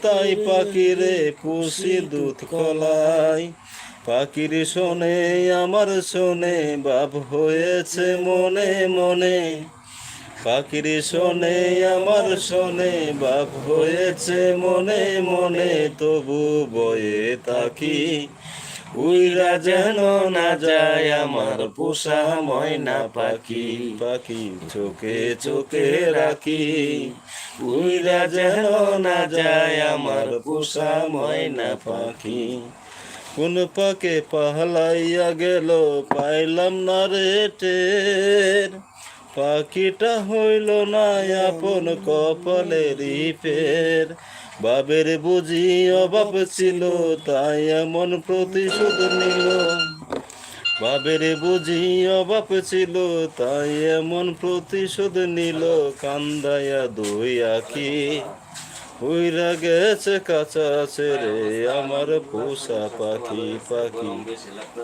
তাই পাখিরে পুষি দুধ কলাই। পাখির শোনে আমার শোনে বাপ হয়েছে মনে মনে। পাখির শোনে আমার শোনে বাপ হয়েছে মনে মনে। তবু বয়ে তাকি উইরা যেন না যায় আমার পোষা ময়না পাখি। পাখি চোখে চোখে রাখি উইরা যেন না যায় আমার পোষা ময়না পাখি। কোন পাকে পাহলাইয়া গেল পাইলাম না রে টের। পাখিটা হইল না আপন কপালেরই ফের। বাবের বুঝি অভাব ছিল তাই এমন প্রতিশোধ নিল। বাবের বুঝি অভাব ছিল তাই এমন প্রতিশোধ নিল। কান্দায়া দুই আখি উইরা গেছে কাছা ছেড়ে আমার পোষা পাখি। পাখি